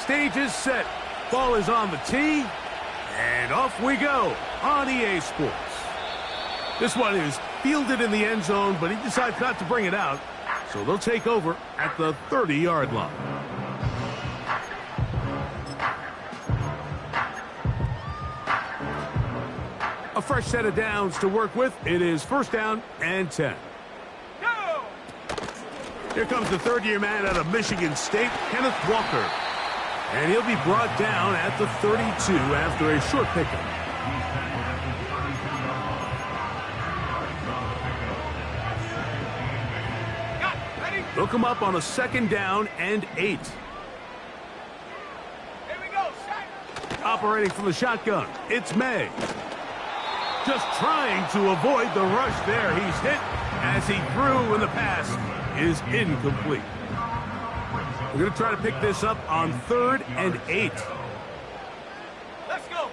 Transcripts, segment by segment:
Stage is set. Ball is on the tee. And off we go on EA Sports. This one is fielded in the end zone, but he decides not to bring it out. So they'll take over at the 30-yard line. A fresh set of downs to work with. It is first down and 10. Go! Here comes the third-year man out of Michigan State, Kenneth Walker. And he'll be brought down at the 32 after a short pickup. They'll come up on a second down and 8. Here we go, operating from the shotgun, it's May. Just trying to avoid the rush there. He's hit as he threw, and the pass is incomplete. We're going to try to pick this up on 3rd and 8. Let's go.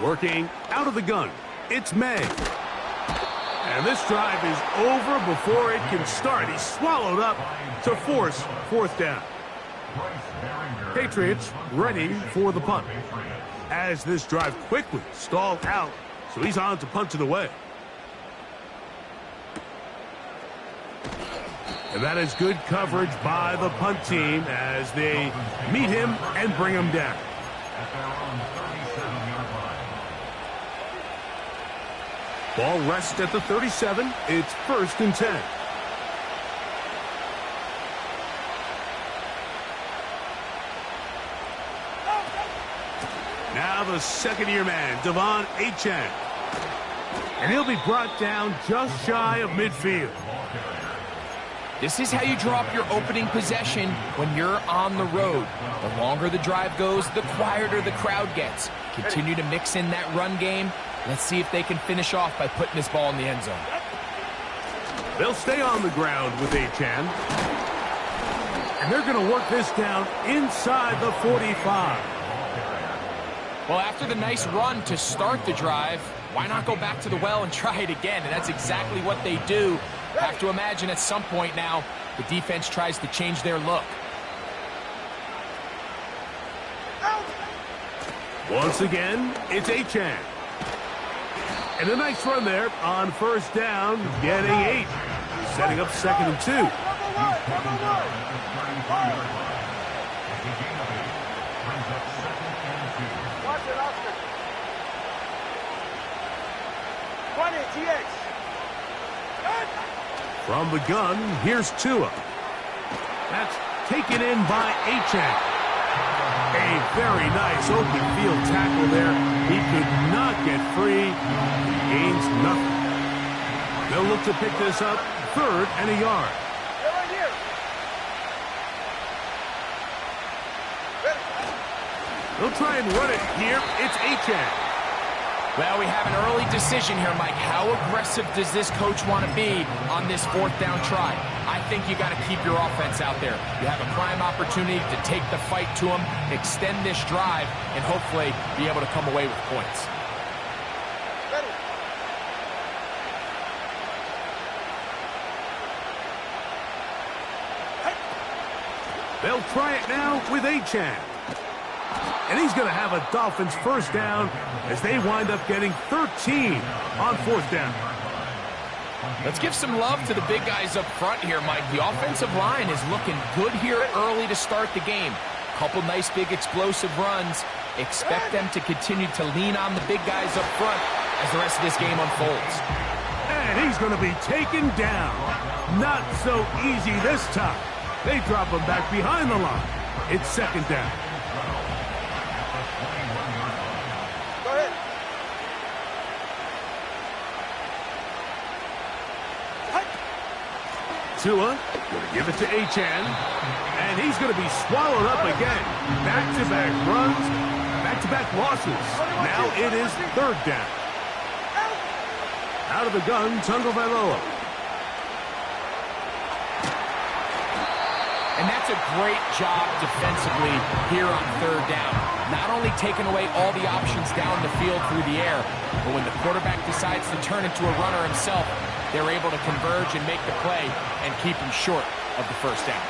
Working out of the gun, it's May. And this drive is over before it can start. He's swallowed up to force 4th down. Patriots ready for the punt. As this drive quickly stalled out, so he's on to punch it away. And that is good coverage by the punt team as they meet him and bring him down. Ball rests at the 37. It's 1st and 10. Now the second-year man, Devon Achane. And he'll be brought down just shy of midfield. This is how you draw up your opening possession when you're on the road. The longer the drive goes, the quieter the crowd gets. Continue to mix in that run game. Let's see if they can finish off by putting this ball in the end zone. They'll stay on the ground with Achane. And they're going to work this down inside the 45. Well, after the nice run to start the drive, why not go back to the well and try it again? And that's exactly what they do. Have to imagine at some point now, the defense tries to change their look. Once again, it's Achane. And a nice run there on 1st down, getting 8. Setting up 2nd and 2. Watch it, Oscar. 20, TX. From the gun, here's Tua. That's taken in by Achane. A very nice open field tackle there. He could not get free. He gains nothing. They'll look to pick this up 3rd and a yard. They're right here. They'll try and run it here. It's Achane. Well, we have an early decision here, Mike. How aggressive does this coach want to be on this 4th down try? I think you got to keep your offense out there. You have a prime opportunity to take the fight to them, extend this drive, and hopefully be able to come away with points. Ready. They'll try it now with Achane. And he's going to have a Dolphins 1st down as they wind up getting 13 on 4th down. Let's give some love to the big guys up front here, Mike. The offensive line is looking good here early to start the game. Couple nice big explosive runs. Expect them to continue to lean on the big guys up front as the rest of this game unfolds. And he's going to be taken down. Not so easy this time. They drop him back behind the line. It's 2nd down. Go ahead. Tua going to give it to Achane. And he's going to be swallowed up again. Back-to-back runs, back-to-back losses. Now it is 3rd down. Out of the gun, Tagovailoa. And that's a great job defensively here on 3rd down. Not only taking away all the options down the field through the air, but when the quarterback decides to turn into a runner himself, they're able to converge and make the play and keep him short of the 1st down.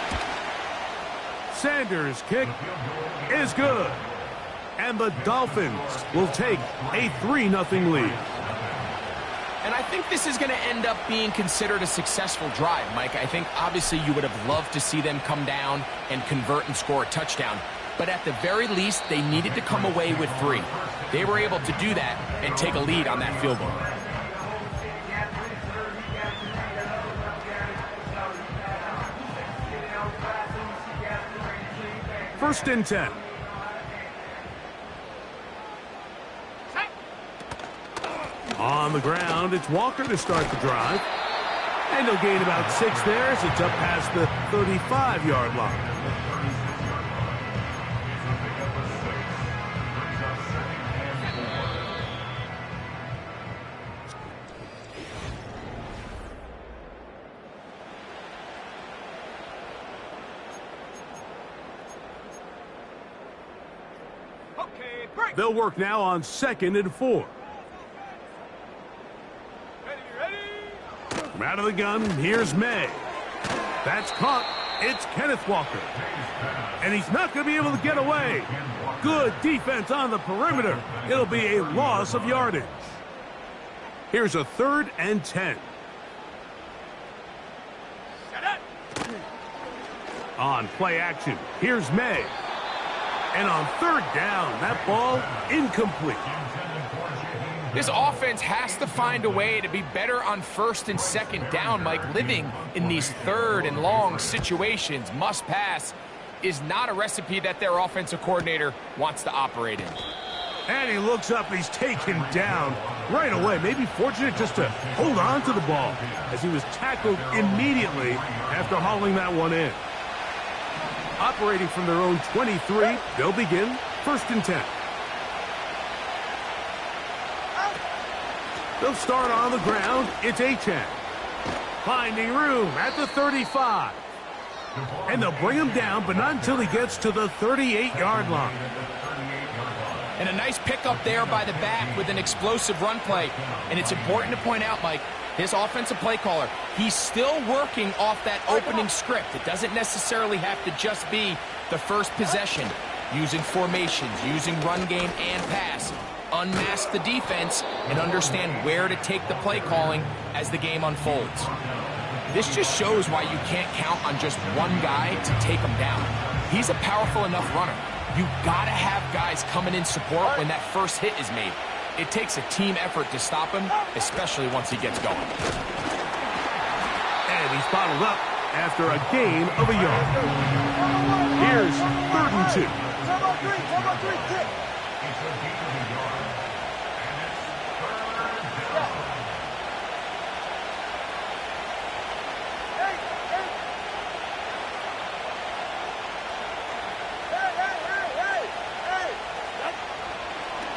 Sanders' kick is good. And the Dolphins will take a 3-0 lead. And I think this is going to end up being considered a successful drive, Mike. I think obviously you would have loved to see them come down and convert and score a touchdown. But at the very least, they needed to come away with 3. They were able to do that and take a lead on that field goal. First and 10. On the ground, it's Walker to start the drive. And he'll gain about 6 there as it's up past the 35-yard line. They'll work now on 2nd and 4. From out of the gun, here's May. That's caught. It's Kenneth Walker. And he's not going to be able to get away. Good defense on the perimeter. It'll be a loss of yardage. Here's a 3rd and 10. On play action, here's May. And on 3rd down, that ball incomplete. This offense has to find a way to be better on 1st and 2nd down, Mike. Living in these 3rd and long situations, must pass, is not a recipe that their offensive coordinator wants to operate in. And he looks up, he's taken down right away. Maybe fortunate just to hold on to the ball as he was tackled immediately after hauling that one in. Operating from their own 23, they'll begin 1st and 10. They'll start on the ground. It's Achane. Finding room at the 35. And they'll bring him down, but not until he gets to the 38-yard line. And a nice pickup there by the back with an explosive run play. And it's important to point out, Mike, this offensive play caller, he's still working off that opening script. It doesn't necessarily have to just be the first possession. Using formations, using run game and pass. Unmask the defense and understand where to take the play calling as the game unfolds. This just shows why you can't count on just one guy to take him down. He's a powerful enough runner. You gotta have guys coming in support when that first hit is made. It takes a team effort to stop him, especially once he gets going. And he's bottled up after a gain of a yard. Here's 3rd and 2.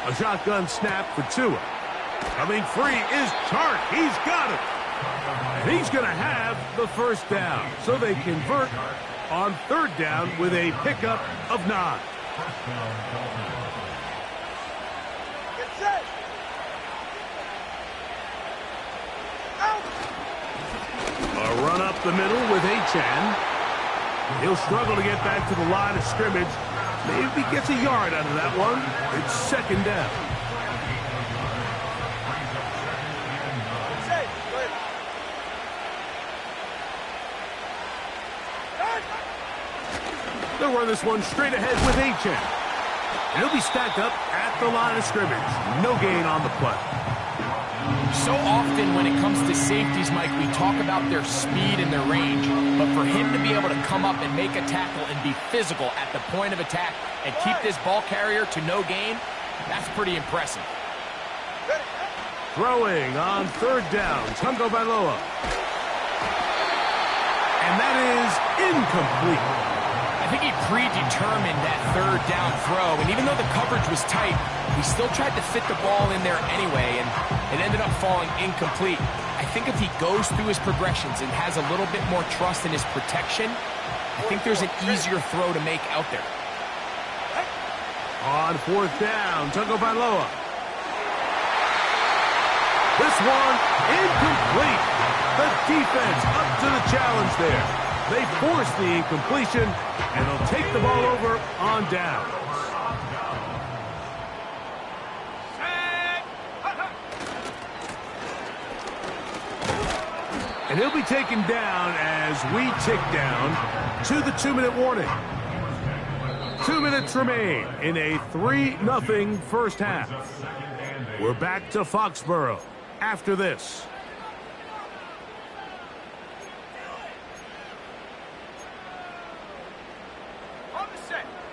A shotgun snap for Tua. Coming free is Chark. He's got it. And he's going to have the 1st down. So they convert on 3rd down with a pickup of 9. A run up the middle with Achane. He'll struggle to get back to the line of scrimmage. Maybe gets a yard out of that one. It's 2nd down. They'll run this one straight ahead with Achane. And he'll be stacked up at the line of scrimmage. No gain on the play. So often when it comes to safeties, Mike, we talk about their speed and their range. But for him to be able to come up and make a tackle and be physical at the point of attack and keep this ball carrier to no gain, that's pretty impressive. Throwing on 3rd down, Tungo Bailoa. And that is incomplete. I think he predetermined that 3rd down throw, and even though the coverage was tight, he still tried to fit the ball in there anyway, and it ended up falling incomplete. I think if he goes through his progressions and has a little bit more trust in his protection, I think there's an easier throw to make out there. On 4th down, Tungo Bailoa. This one incomplete. The defense up to the challenge there. They force the incompletion, and they'll take the ball over on down. And he'll be taken down as we tick down to the 2-minute warning. 2 minutes remain in a 3-0 first half. We're back to Foxborough after this.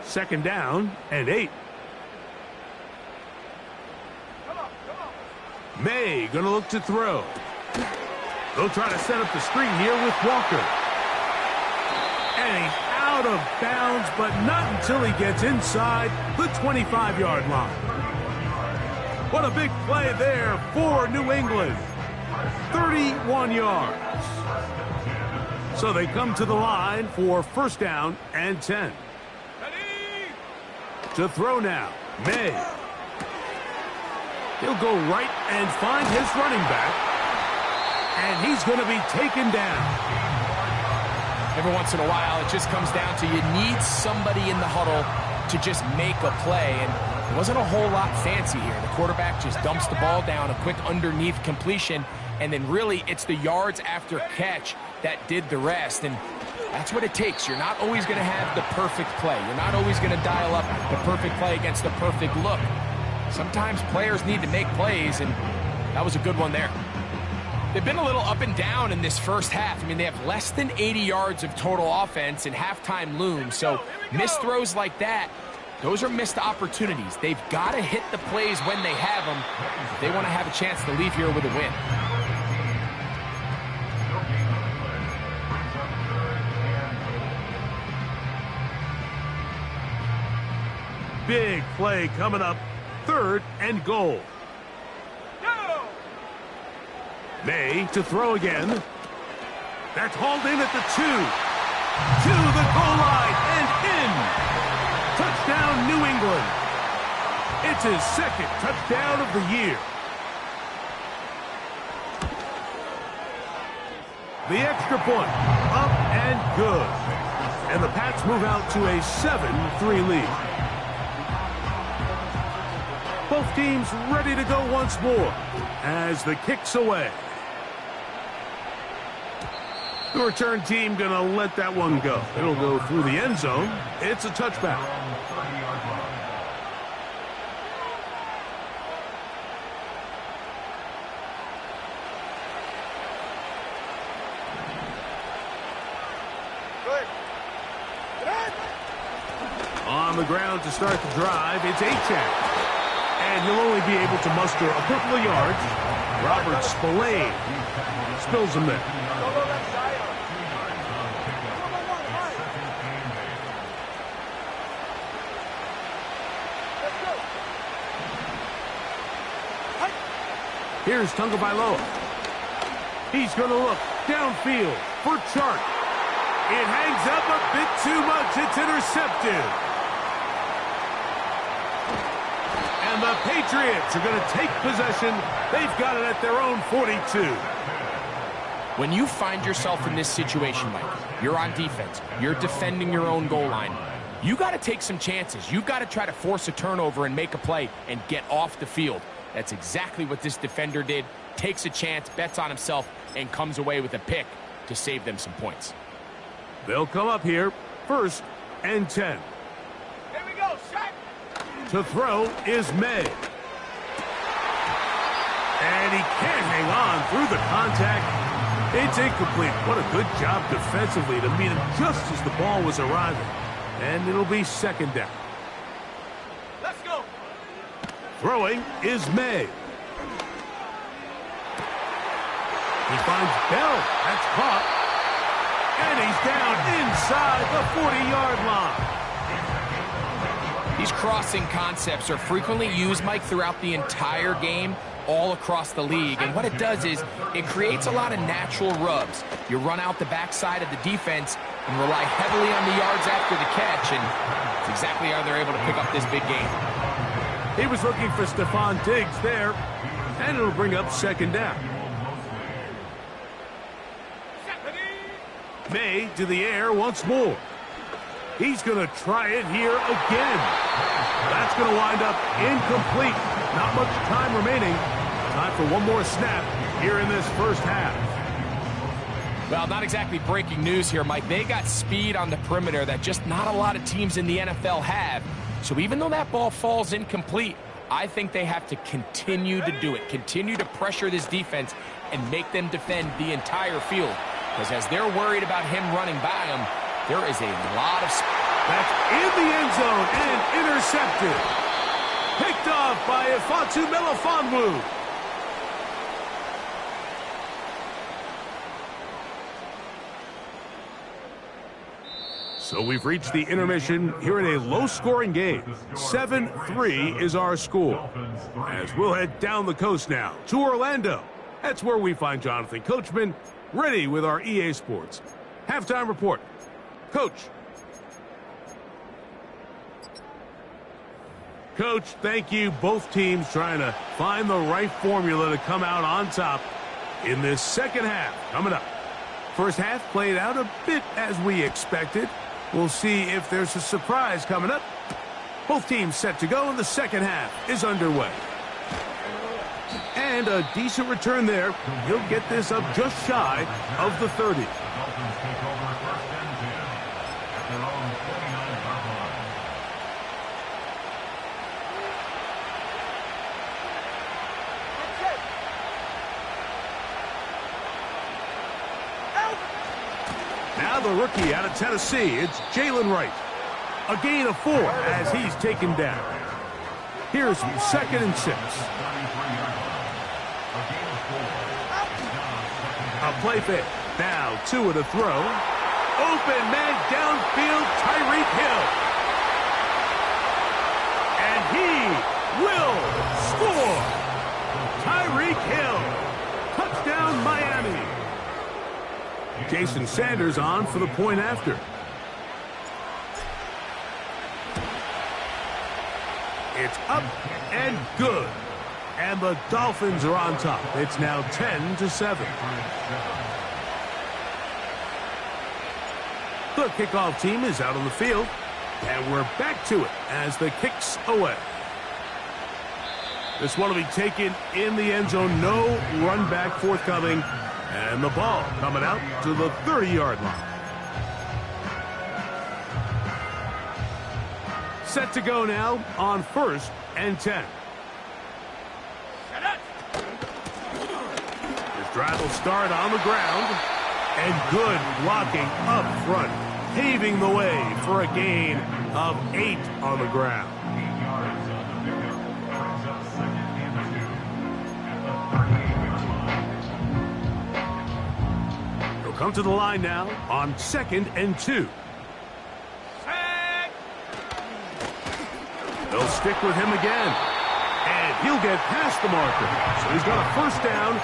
Second down and 8. May gonna look to throw. They'll try to set up the screen here with Walker. And he's out of bounds, but not until he gets inside the 25-yard line. What a big play there for New England. 31 yards. So they come to the line for first down and 10. To throw now, May. He'll go right and find his running back. And he's going to be taken down. Every once in a while, it just comes down to you need somebody in the huddle to just make a play. And it wasn't a whole lot fancy here. The quarterback just dumps the ball down, a quick underneath completion, and then really it's the yards after catch that did the rest. And that's what it takes. You're not always going to have the perfect play. You're not always going to dial up the perfect play against the perfect look. Sometimes players need to make plays, and that was a good one there. They've been a little up and down in this first half. I mean, they have less than 80 yards of total offense, and halftime looms. So missed throws like that, those are missed opportunities. They've got to hit the plays when they have them if they want to have a chance to leave here with a win. Big play coming up. 3rd and goal. May to throw again. That's hauled in at the 2. To the goal line and in. Touchdown, New England. It's his 2nd touchdown of the year. The extra point, up and good. And the Pats move out to a 7-3 lead. Both teams ready to go once more as the kick's away. The return team going to let that one go. It'll go through the end zone. It's a touchback. On the ground to start the drive, it's Achak. And he'll only be able to muster a couple of yards. Robert Spillane spills him there. Here's Tagovailoa. He's going to look downfield for Chark. It hangs up a bit too much. It's intercepted. And the Patriots are going to take possession. They've got it at their own 42. When you find yourself in this situation, Mike, you're on defense, you're defending your own goal line, you got to take some chances. You got to try to force a turnover and make a play and get off the field. That's exactly what this defender did. Takes a chance, bets on himself, and comes away with a pick to save them some points. They'll come up here, 1st and 10. Here we go, shot. To throw is May. And he can't hang on through the contact. It's incomplete. What a good job defensively to meet him just as the ball was arriving. And it'll be 2nd down. Let's go. Throwing is May. He finds Bell. That's caught. And he's down inside the 40-yard line. These crossing concepts are frequently used, Mike, throughout the entire game, all across the league. And what it does is it creates a lot of natural rubs. You run out the backside of the defense and rely heavily on the yards after the catch, and it's exactly how they're able to pick up this big game. He was looking for Stephon Diggs there, and it'll bring up 2nd down. May to the air once more. He's going to try it here again. That's going to wind up incomplete. Not much time remaining. Time for one more snap here in this first half. Well, not exactly breaking news here, Mike. They got speed on the perimeter that just not a lot of teams in the NFL have. So even though that ball falls incomplete, I think they have to continue to do it. Continue to pressure this defense and make them defend the entire field. Because as they're worried about him running by them, there is a lot of... That's in the end zone and intercepted. Picked off by Ifeatu Melifonwu. So we've reached the intermission here in a low-scoring game. 7-3 is our score. As we'll head down the coast now to Orlando. That's where we find Jonathan Coachman ready with our EA Sports halftime report. Coach. Coach, thank you. Both teams trying to find the right formula to come out on top in this second half coming up. First half played out a bit as we expected. We'll see if there's a surprise coming up. Both teams set to go, and the second half is underway. And a decent return there. He'll get this up just shy of the 30. Now the rookie out of Tennessee, it's Jalen Wright. A gain of 4 as he's taken down. Here's 2nd and 6. A play fake. Now 2 to throw. Open man downfield, Tyreek Hill. And he will score. Tyreek Hill. Touchdown Miami. Jason Sanders on for the point after. It's up and good. And the Dolphins are on top. It's now 10-7. The kickoff team is out on the field. And we're back to it as the kick's away. This one will be taken in the end zone. No run back forthcoming. And the ball coming out to the 30-yard line. Set to go now on 1st and 10. This drive will start on the ground. And good blocking up front, paving the way for a gain of 8 on the ground. He'll come to the line now on 2nd and 2. They'll stick with him again. And he'll get past the marker. So he's got a first down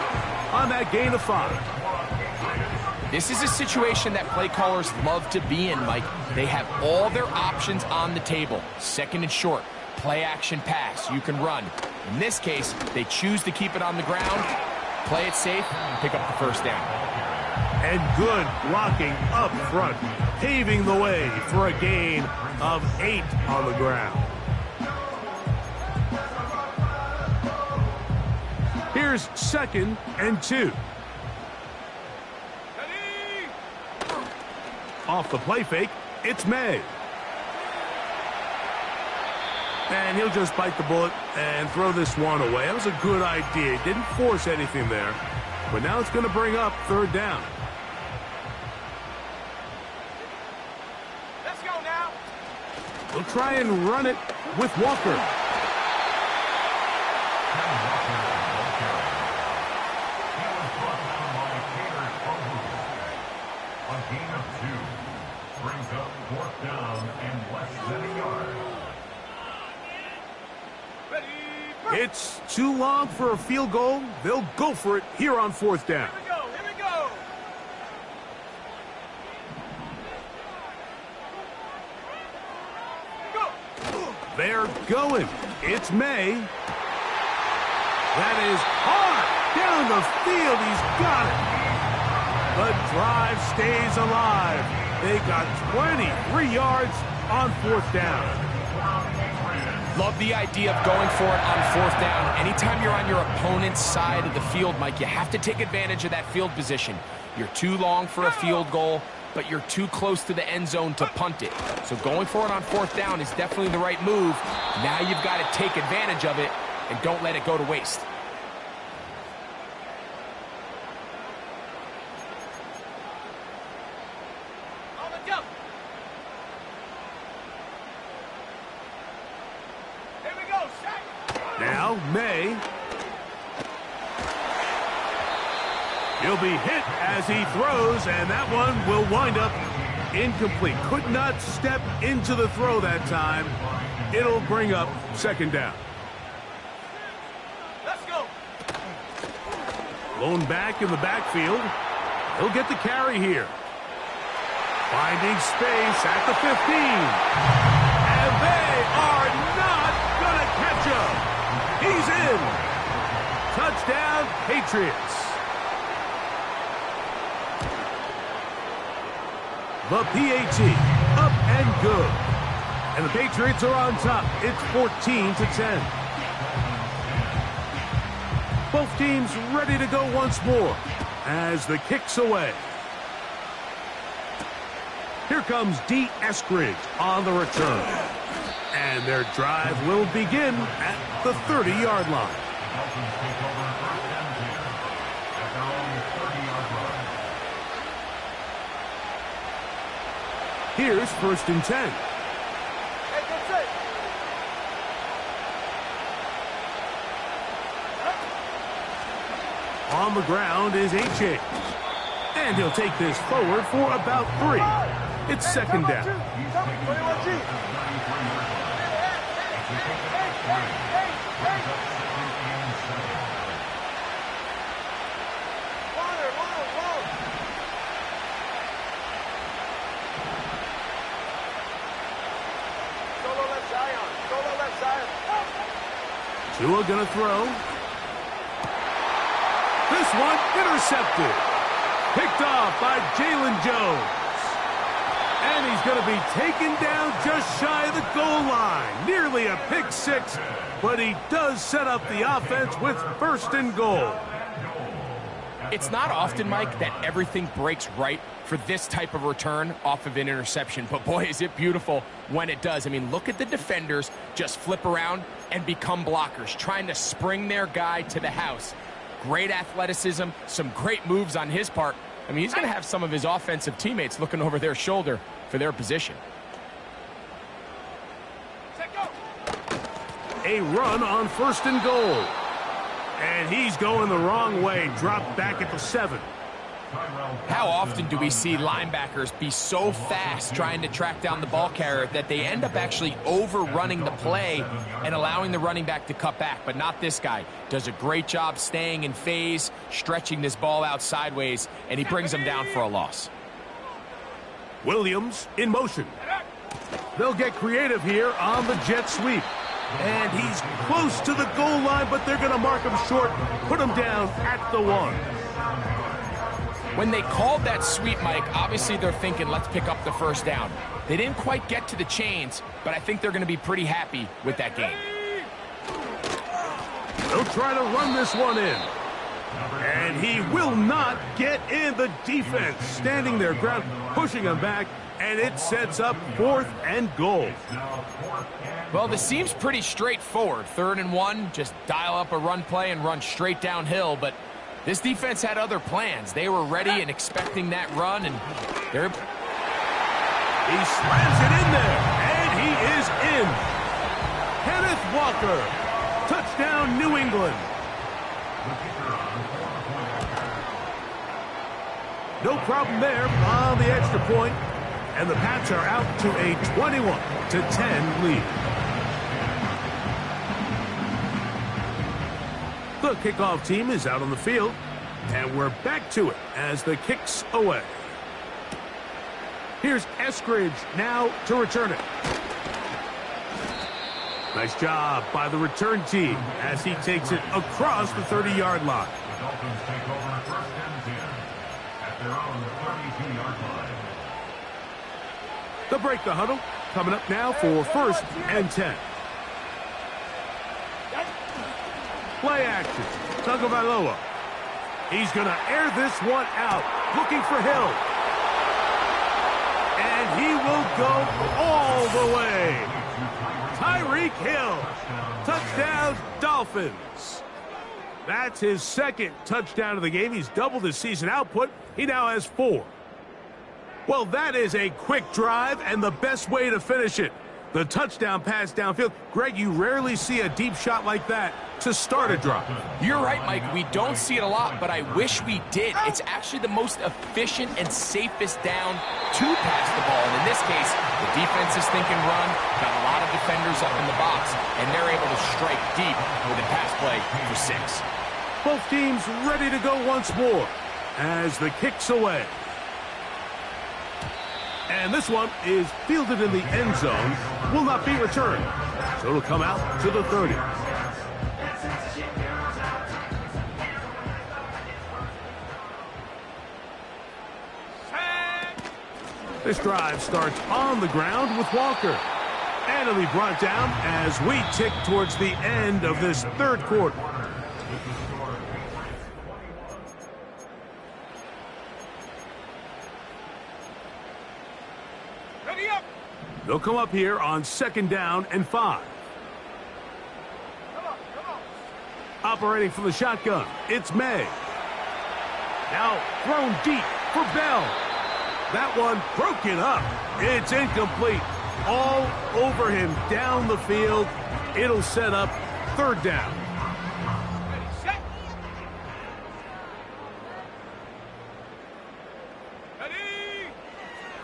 on that gain of 5. This is a situation that play callers love to be in, Mike. They have all their options on the table. 2nd and short, play action pass, you can run. In this case, they choose to keep it on the ground, play it safe, and pick up the first down. And good blocking up front, paving the way for a gain of 8 on the ground. Here's 2nd and 2. Off the play fake, it's May. And he'll just bite the bullet and throw this one away. That was a good idea. He didn't force anything there. But now it's going to bring up 3rd down. Let's go now. We'll try and run it with Walker. A gain of 2 brings up 4th down and less than a yard. It's too long for a field goal. They'll go for it here on 4th down. Here we go. Here we go. They're going. It's May. That is hard. Down the field. He's got it. The drive stays alive. They got 23 yards on 4th down. Love the idea of going for it on 4th down. Anytime you're on your opponent's side of the field, Mike, you have to take advantage of that field position. You're too long for a field goal, but you're too close to the end zone to punt it. So going for it on 4th down is definitely the right move. Now you've got to take advantage of it and don't let it go to waste. Now, May. He'll be hit as he throws, and that one will wind up incomplete. Could not step into the throw that time. It'll bring up 2nd down. Let's go. Blown back in the backfield. He'll get the carry here. Finding space at the 15. And they are not going to catch him. He's in. Touchdown, Patriots. The PAT, up and good. And the Patriots are on top. It's 14-10. Both teams ready to go once more as the kick's away. Here comes D. Eskridge on the return. And their drive will begin at the 30-yard line. Here's 1st and 10. On the ground is H.A. And he'll take this forward for about 3. It's 2nd down. Tua gonna throw. This one intercepted. Picked off by Jalen Jones. And he's going to be taken down just shy of the goal line. Nearly a pick 6, but he does set up the offense with 1st and goal. It's not often, Mike, that everything breaks right for this type of return off of an interception. But boy, is it beautiful when it does. I mean, look at the defenders just flip around and become blockers, trying to spring their guy to the house. Great athleticism, some great moves on his part. I mean, he's going to have some of his offensive teammates looking over their shoulder for their position. A run on 1st and goal. And he's going the wrong way. Dropped back at the 7. How often do we see linebackers be so fast trying to track down the ball carrier that they end up actually overrunning the play and allowing the running back to cut back? But not this guy. Does a great job staying in phase, stretching this ball out sideways, and he brings him down for a loss. Williams in motion. They'll get creative here on the jet sweep. And he's close to the goal line, but they're going to mark him short, put him down at the 1. When they called that sweep, Mike, obviously they're thinking, let's pick up the 1st down. They didn't quite get to the chains, but I think they're going to be pretty happy with that game. They'll try to run this one in. And he will not get in. The defense standing their ground, pushing him back, and it sets up 4th and goal. Well, this seems pretty straightforward. 3rd and 1, just dial up a run play and run straight downhill, but this defense had other plans. They were ready and expecting that run, and they're... He slams it in there, and he is in. Kenneth Walker, touchdown New England. No problem there on the extra point, and the Pats are out to a 21-10 lead. The kickoff team is out on the field, and we're back to it as the kick's away. Here's Eskridge now to return it. Nice job by the return team as he takes it across the 30-yard line. at their own 32-yard line. They'll break the huddle. Coming up now for 1st and 10. Play action. Tagovailoa. He's going to air this one out. Looking for Hill. And he will go all the way. Tyreek Hill. Touchdown, Dolphins. That's his 2nd touchdown of the game. He's doubled his season output. He now has 4. Well, that is a quick drive and the best way to finish it. The touchdown pass downfield. Greg, you rarely see a deep shot like that to start a drive. You're right, Mike. We don't see it a lot, but I wish we did. It's actually the most efficient and safest down to pass the ball. And in this case, the defense is thinking run, got a lot of defenders up in the box, and they're able to strike deep with a pass play for 6. Both teams ready to go once more as the kick's away. And this one is fielded in the end zone, will not be returned. So it'll come out to the 30. This drive starts on the ground with Walker. And it'll be brought down as we tick towards the end of this 3rd quarter. They'll come up here on 2nd down and 5. Operating from the shotgun, it's May. Now thrown deep for Bell. That one broken up. It's incomplete. All over him down the field. It'll set up 3rd down.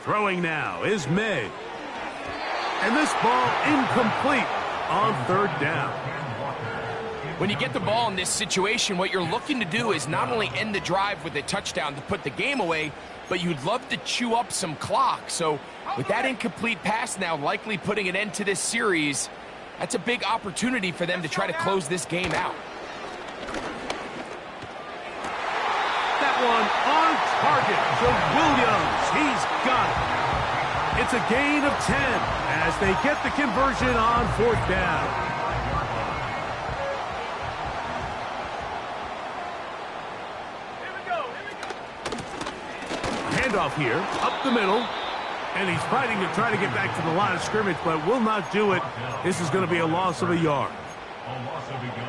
Throwing now is May. And this ball incomplete on 3rd down. When you get the ball in this situation, what you're looking to do is not only end the drive with a touchdown to put the game away, but you'd love to chew up some clock. So with that incomplete pass now likely putting an end to this series, that's a big opportunity for them to try to close this game out. That one on target to Williams. He's got it. It's a gain of 10 as they get the conversion on 4th down. Handoff here, up the middle. And he's fighting to try to get back to the line of scrimmage, but will not do it. This is going to be a loss of a yard.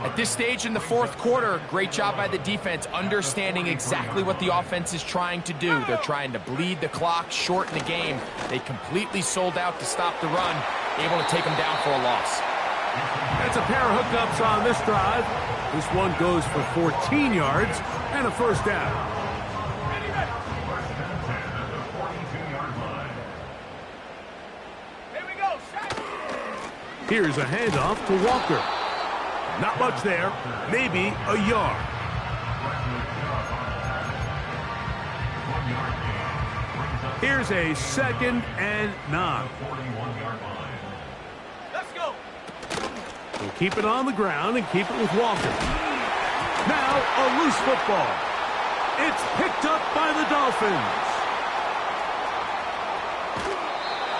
At this stage in the 4th quarter, great job by the defense understanding exactly what the offense is trying to do. They're trying to bleed the clock, shorten the game. They completely sold out to stop the run, able to take them down for a loss. That's a pair of hookups on this drive. This one goes for 14 yards and a 1st down. Here's a handoff to Walker. Not much there, maybe a yard. Here's a 2nd and 9. Let's go. We'll keep it on the ground and keep it with Walker. Now a loose football. It's picked up by the Dolphins.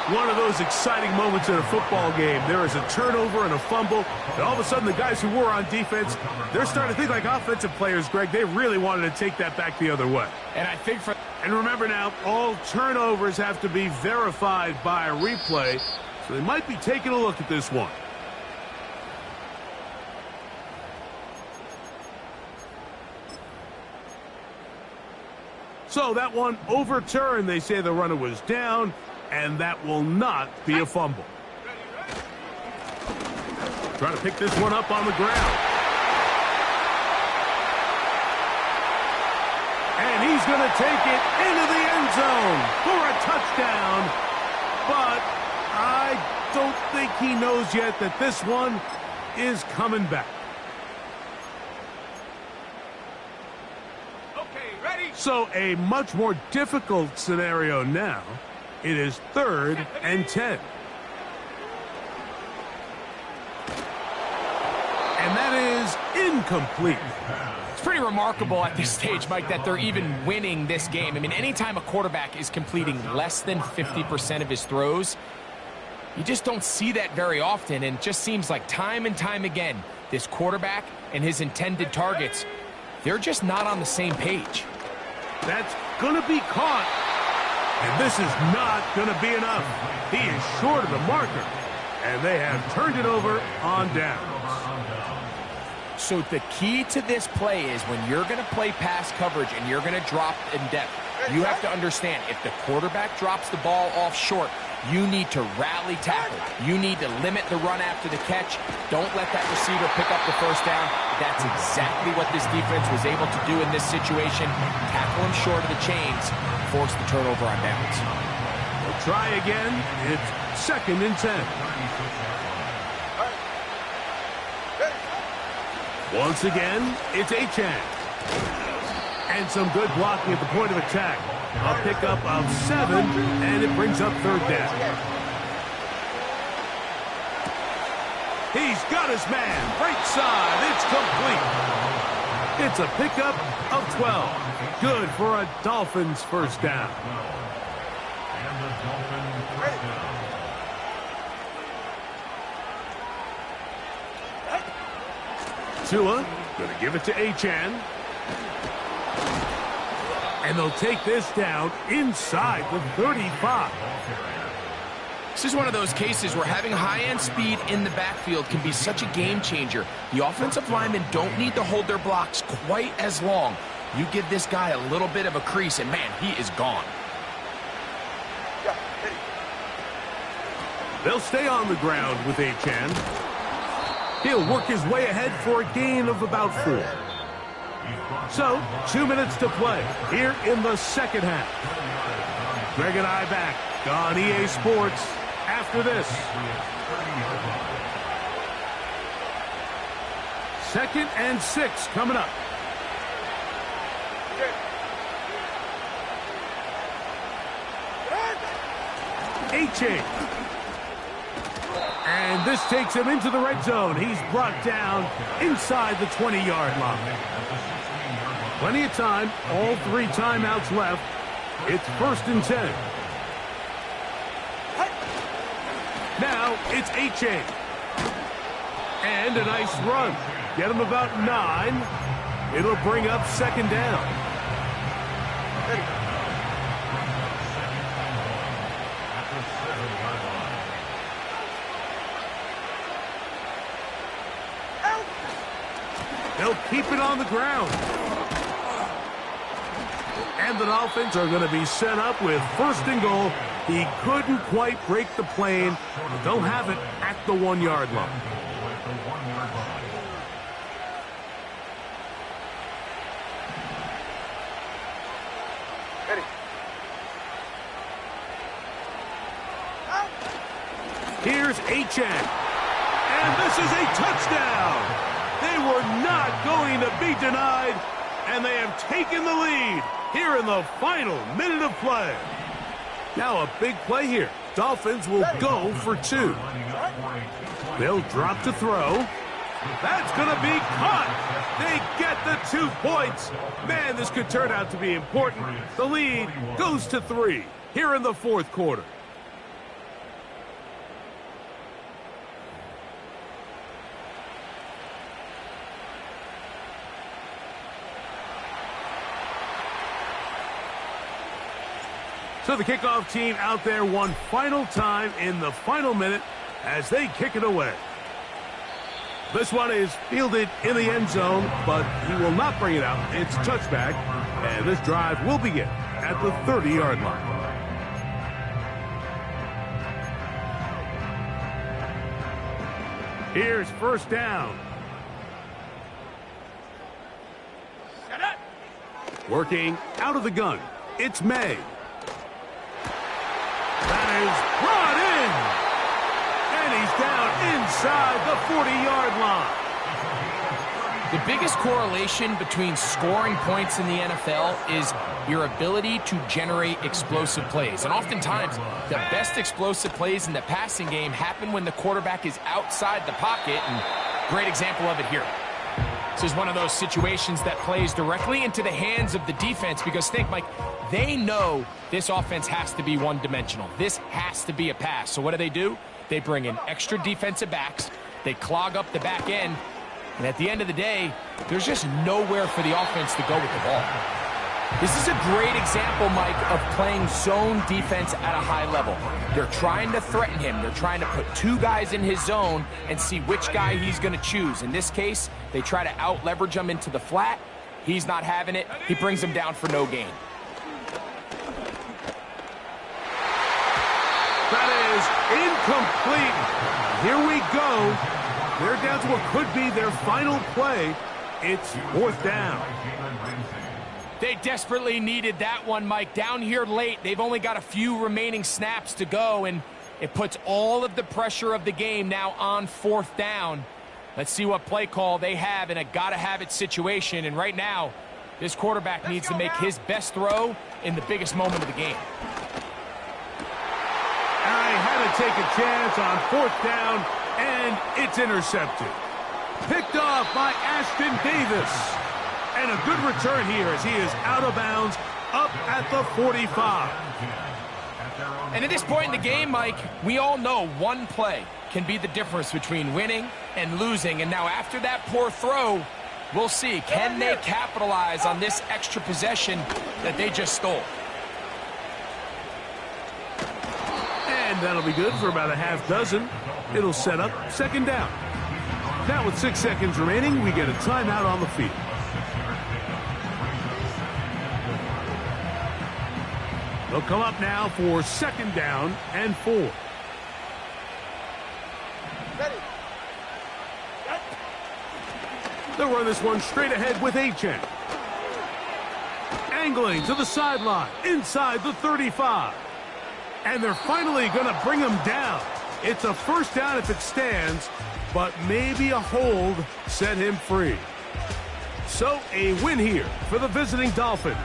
One of those exciting moments in a football game. There is a turnover and a fumble, and all of a sudden the guys who were on defense, they're starting to think like offensive players, Greg. They really wanted to take that back the other way. And I think And remember now, all turnovers have to be verified by a replay, so they might be taking a look at this one. So that one overturned. They say the runner was down, and that will not be a fumble. Trying to pick this one up on the ground. And he's going to take it into the end zone for a touchdown. But I don't think he knows yet that this one is coming back. Okay, ready? So a much more difficult scenario now. It is 3rd and 10. And that is incomplete. It's pretty remarkable at this stage, Mike, that they're even winning this game. I mean, anytime a quarterback is completing less than 50% of his throws, you just don't see that very often, and it just seems like time and time again, this quarterback and his intended targets, they're just not on the same page. That's going to be caught. And this is not going to be enough. He is short of the marker. And they have turned it over on downs. So the key to this play is when you're going to play pass coverage and you're going to drop in depth, you have to understand if the quarterback drops the ball off short, you need to rally tackle. You need to limit the run after the catch. Don't let that receiver pick up the first down. That's exactly what this defense was able to do in this situation. Tackle him short of the chains, force the turnover on downs. We'll try again. It's 2nd and 10. Once again, it's Achane. And some good blocking at the point of attack. A pickup of 7, and it brings up 3rd down. He's got his man. Right side. It's complete. It's a pickup of 12. Good for a Dolphins first down. And the Dolphins first down. Tua going to give it to Achane. And they'll take this down inside the 35. This is one of those cases where having high-end speed in the backfield can be such a game changer. The offensive linemen don't need to hold their blocks quite as long. You give this guy a little bit of a crease, and man, he is gone. They'll stay on the ground with Achane. He'll work his way ahead for a gain of about 4. So, 2 minutes to play here in the second half. Greg and I back on EA Sports after this. 2nd and 6 coming up. Achane. And this takes him into the red zone. He's brought down inside the 20-yard line. Plenty of time. All 3 timeouts left. It's 1st and 10. Now it's Achane. And a nice run. Get him about 9. It'll bring up 2nd down. They'll keep it on the ground. And the Dolphins are going to be set up with 1st and goal. He couldn't quite break the plane. They'll have it at the 1-yard line. Here's Achane. And this is a touchdown. They were not going to be denied, and they have taken the lead here in the final minute of play. Now a big play here. Dolphins will go for 2. They'll drop to throw. That's going to be caught. They get the 2 points. Man, this could turn out to be important. The lead goes to 3 here in the 4th quarter. So the kickoff team out there one final time in the final minute as they kick it away. This one is fielded in the end zone, but he will not bring it out. It's touchback, and this drive will begin at the 30-yard line. Here's 1st down. Working out of the gun, it's May. That is brought in. And he's down inside the 40-yard line. The biggest correlation between scoring points in the NFL is your ability to generate explosive plays. And oftentimes, the best explosive plays in the passing game happen when the quarterback is outside the pocket. And great example of it here. This is one of those situations that plays directly into the hands of the defense because think, Mike, they know this offense has to be one-dimensional. This has to be a pass. So what do? They bring in extra defensive backs. They clog up the back end. And at the end of the day, there's just nowhere for the offense to go with the ball. This is a great example, Mike, of playing zone defense at a high level. They're trying to threaten him. They're trying to put two guys in his zone and see which guy he's going to choose. In this case, they try to out-leverage him into the flat. He's not having it. He brings him down for no gain. That is incomplete. Here we go. They're down to what could be their final play. It's 4th down. They desperately needed that one, Mike. Down here late, they've only got a few remaining snaps to go, and it puts all of the pressure of the game now on 4th down. Let's see what play call they have in a gotta-have-it situation. And right now, this quarterback needs to make his best throw in the biggest moment of the game. I had to take a chance on 4th down, and it's intercepted. Picked off by Ashton Davis. And a good return here as he is out of bounds up at the 45. And at this point in the game, Mike, we all know one play can be the difference between winning and losing. And now after that poor throw, we'll see, can they capitalize on this extra possession that they just stole? And that'll be good for about a half dozen. It'll set up 2nd down. Now with 6 seconds remaining, we get a timeout on the field. They'll come up now for 2nd down and 4. Ready. They'll run this one straight ahead with Achane. Angling to the sideline, inside the 35. And they're finally going to bring him down. It's a 1st down if it stands, but maybe a hold set him free. So a win here for the visiting Dolphins.